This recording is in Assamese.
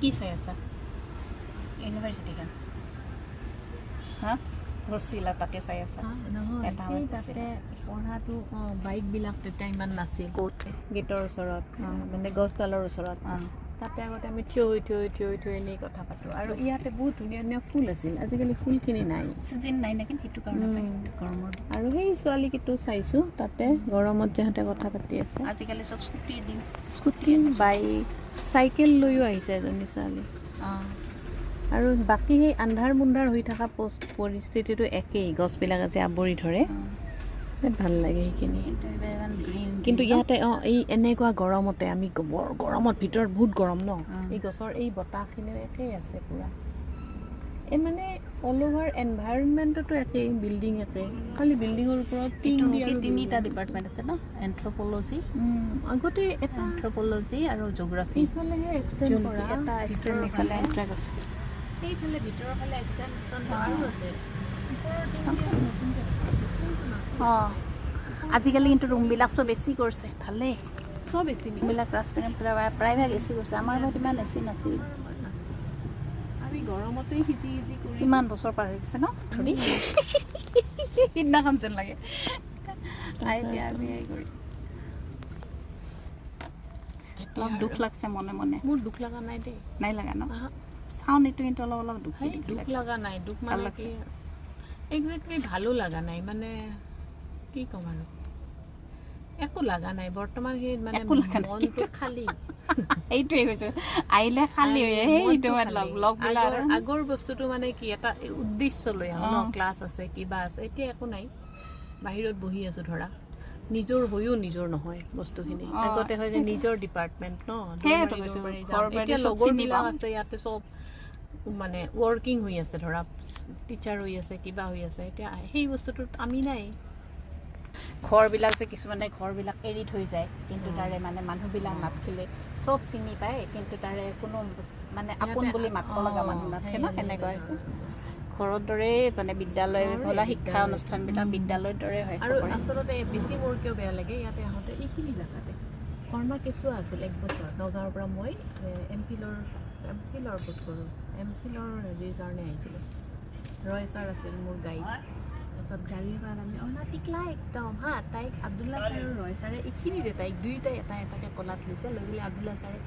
কি চাই আছা ইউনিভাৰ্চিটিখন হা ৰচিলা তাকে চাই আছা নহয় এটা সেই তাতে পঢ়াটো বাইকবিলাক তেতিয়া ইমান নাছিল ক'ত গেটৰ ওচৰত মানে গছডালৰ ওচৰত তাতে আগতে আমি থিয় হৈ এনেই কথা পাতোঁ আৰু ইয়াতে বহুত ধুনীয়া ধুনীয়া ফুল আছিল আজিকালি ফুলখিনি নাই চিজন নাই নেকি সেইটো কাৰণে গৰমৰ দিন আৰু সেই ছোৱালীকেইটো চাইছোঁ তাতে গৰমত সিহঁতে কথা পাতি আছে আজিকালি চব স্কুটিৰ দিন স্কুটি বাইক চাইকেল লৈও আহিছে এজনী ছোৱালী আৰু বাকী সেই আন্ধাৰ মুন্ধাৰ হৈ থকা পৰিস্থিতিটো একেই গছবিলাক আজি আৱৰি ধৰে ভাল লাগে সেইখিনি কিন্তু ইয়াতে এই এনেকুৱা গৰমতে আমি বৰ গৰমত ভিতৰত বহুত গৰম ন এই গছৰ এই বতাহখিনিও একেই আছে পূৰা এই মানে অল অভাৰ এনভাইৰনমেণ্টতো একেই বিল্ডিং একে খালি বিল্ডিঙৰ ওপৰত তিনিটা ডিপাৰ্টমেণ্ট আছে ন এন্থ্ৰপলজি আগতে এটা এন্থ্ৰপলজি আৰু জিঅ'গ্ৰাফি ইফালেহে এক্সটেণ্ড কৰা এটা এক্সটেণ্ড ইফালে এণ্ট্ৰেক আছে সেইফালে ভিতৰৰ ফালে এক্সটেনশ্যন আৰু আছে অঁ আজিকালি কিন্তু ৰুমবিলাক চব বেছি কৰিছে ভালেই চব বেছি ৰুমবিলাক প্ৰায়ভাগ এচি কৰিছে আমাৰ ঘৰত ইমান এচি নাছিল আমি গৰমতেই সিজি কৰি ইমান বছৰ পাৰ হৈ গৈছে ন ধৰি সিদিনাখন যেন লাগে এতিয়া আমি হেৰি কৰি অলপ দুখ লাগছে মনে মনে মোৰ দুখ লগা নাই দেই নাই লগা ন চাউন এইটো কিন্তু অলপ অলপ দুখ লগা নাই দুখ মানে কি একজেক্টলি ভালো লগা নাই মানে কি ক'ম আৰু একো লগা নাই বৰ্তমান সেই মানে মনটো খালী এইটোৱে কৈছো আহিলে খালী হৈ সেইটো আগৰ বস্তুটো মানে কি এটা উদ্দেশ্য লৈ আহোঁ ন ক্লাছ আছে কিবা আছে এতিয়া একো নাই বাহিৰত বহি আছোঁ ধৰা নিজৰ হৈও নিজৰ নহয় বস্তুখিনি আগতে হয় যে নিজৰ ডিপাৰ্টমেণ্ট ন এতিয়া লগৰবিলাক আছে ইয়াতে চব মানে ৱৰ্কিং হৈ আছে ধৰা টিচাৰ হৈ আছে কিবা হৈ আছে এতিয়া সেই বস্তুটোত আমি নাই ঘৰবিলাক যে কিছুমানে ঘৰবিলাক এৰি থৈ যায় কিন্তু তাৰে মানে মানুহবিলাক নাথাকিলে চব চিনি পায় কিন্তু তাৰে কোনো মানে আপোন বুলি মাতিব লগা মানুহ নাথাকে ন সেনেকুৱা হৈছে ঘৰৰ দৰে মানে বিদ্যালয় হলা শিক্ষা অনুষ্ঠানবিলাক বিদ্যালয়ৰ দৰে হয় আৰু আচলতে বেছি মোৰ কিয় বেয়া লাগে ইয়াতে আহোঁতে এইখিনি জেগাতে শৰ্মা কেঁচুৱা আছিল 1 বছৰ নগাঁৱৰ পৰা মই এম ফিলৰ বোধ কৰোঁ এম ফিলৰ হেৰিৰ কাৰণে আহিছিলোঁ ৰয় ছাৰ আছিল মোৰ গাইড তাৰপিছত গাড়ীৰ পৰা আমি টিকলা একদম তাইক আব্দুল্লা ছাৰ আৰু ৰয় ছাৰে এইখিনিতে তাইক দুয়োটাই এটা এটাকৈ কলাত লৈছে লৈ পেলাই আব্দুল্লা ছাৰে